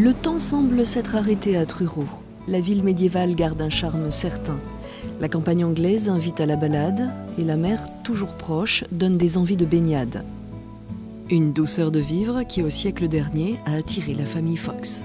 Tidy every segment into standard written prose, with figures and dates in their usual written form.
Le temps semble s'être arrêté à Truro. La ville médiévale garde un charme certain. La campagne anglaise invite à la balade et la mer, toujours proche, donne des envies de baignade. Une douceur de vivre qui, au siècle dernier, a attiré la famille Fox.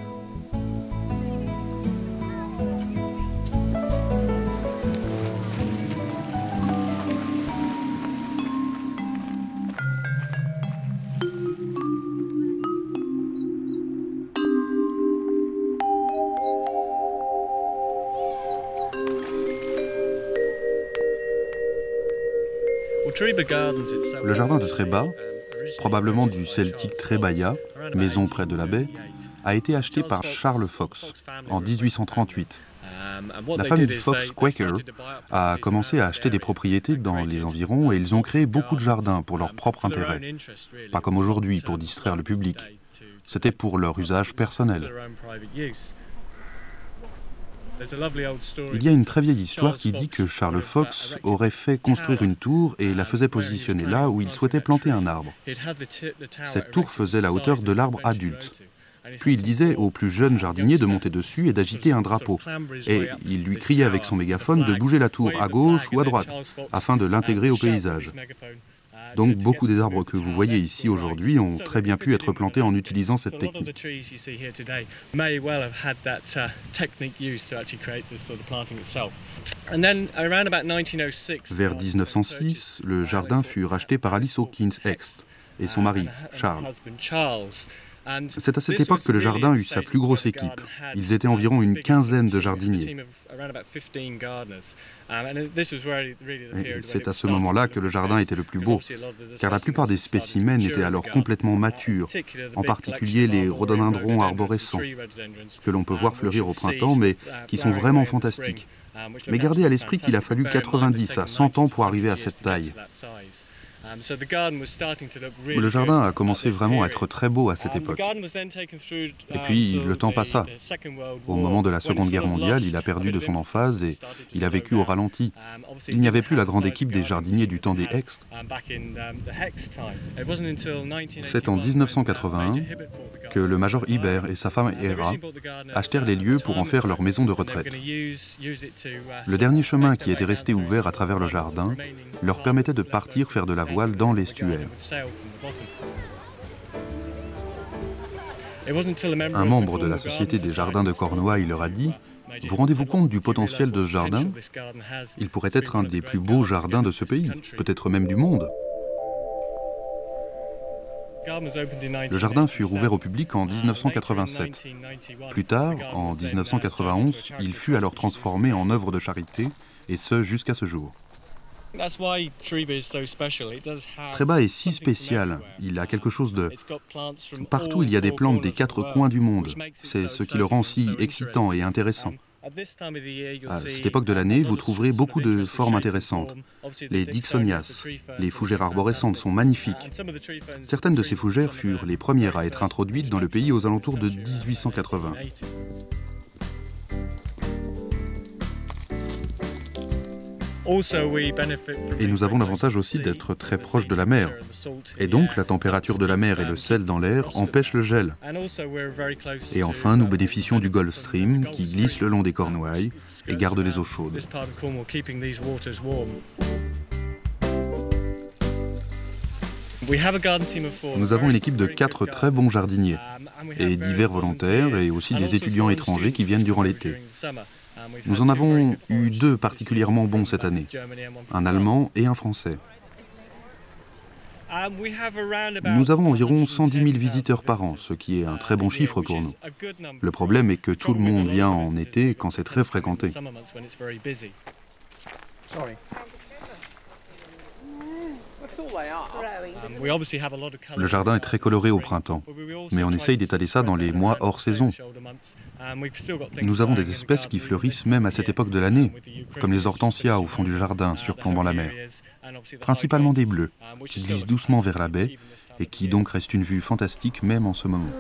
Le jardin de Tréba, probablement du celtique Trebaya, maison près de la baie, a été acheté par Charles Fox en 1838. La famille Fox Quaker a commencé à acheter des propriétés dans les environs et ils ont créé beaucoup de jardins pour leur propre intérêt. Pas comme aujourd'hui pour distraire le public, c'était pour leur usage personnel. Il y a une très vieille histoire qui dit que Charles Fox aurait fait construire une tour et la faisait positionner là où il souhaitait planter un arbre. Cette tour faisait la hauteur de l'arbre adulte. Puis il disait aux plus jeunes jardiniers de monter dessus et d'agiter un drapeau. Et il lui criait avec son mégaphone de bouger la tour à gauche ou à droite, afin de l'intégrer au paysage. Donc beaucoup des arbres que vous voyez ici aujourd'hui ont très bien pu être plantés en utilisant cette technique. Vers 1906, le jardin fut racheté par Alice Hawkins Hext et son mari, Charles. C'est à cette époque que le jardin eut sa plus grosse équipe. Ils étaient environ une quinzaine de jardiniers. Et c'est à ce moment-là que le jardin était le plus beau, car la plupart des spécimens étaient alors complètement matures, en particulier les rhododendrons arborescents, que l'on peut voir fleurir au printemps, mais qui sont vraiment fantastiques. Mais gardez à l'esprit qu'il a fallu 90 à 100 ans pour arriver à cette taille. Le jardin a commencé vraiment à être très beau à cette époque. Et puis, le temps passa. Au moment de la Seconde Guerre mondiale, il a perdu de son emphase et il a vécu au ralenti. Il n'y avait plus la grande équipe des jardiniers du temps des Hext. C'est en 1981 que le major Ibert et sa femme Hera achetèrent les lieux pour en faire leur maison de retraite. Le dernier chemin qui était resté ouvert à travers le jardin leur permettait de partir faire de la voile dans l'estuaire. Un membre de la Société des Jardins de Cornouailles leur a dit « Vous rendez-vous compte du potentiel de ce jardin? Il pourrait être un des plus beaux jardins de ce pays, peut-être même du monde. » Le jardin fut rouvert au public en 1987. Plus tard, en 1991, il fut alors transformé en œuvre de charité, et ce jusqu'à ce jour. Tréba est si spécial, il a quelque chose de... Partout il y a des plantes des quatre coins du monde, c'est ce qui le rend si excitant et intéressant. À cette époque de l'année, vous trouverez beaucoup de formes intéressantes. Les Dixonias, les fougères arborescentes sont magnifiques. Certaines de ces fougères furent les premières à être introduites dans le pays aux alentours de 1880. Et nous avons l'avantage aussi d'être très proche de la mer. Et donc la température de la mer et le sel dans l'air empêchent le gel. Et enfin, nous bénéficions du Gulf Stream qui glisse le long des Cornouailles et garde les eaux chaudes. Nous avons une équipe de 4 très bons jardiniers et divers volontaires et aussi des étudiants étrangers qui viennent durant l'été. Nous en avons eu 2 particulièrement bons cette année, un Allemand et un Français. Nous avons environ 110 000 visiteurs par an, ce qui est un très bon chiffre pour nous. Le problème est que tout le monde vient en été quand c'est très fréquenté. Le jardin est très coloré au printemps, mais on essaye d'étaler ça dans les mois hors saison. Nous avons des espèces qui fleurissent même à cette époque de l'année, comme les hortensias au fond du jardin, surplombant la mer. Principalement des bleus, qui glissent doucement vers la baie et qui donc restent une vue fantastique même en ce moment.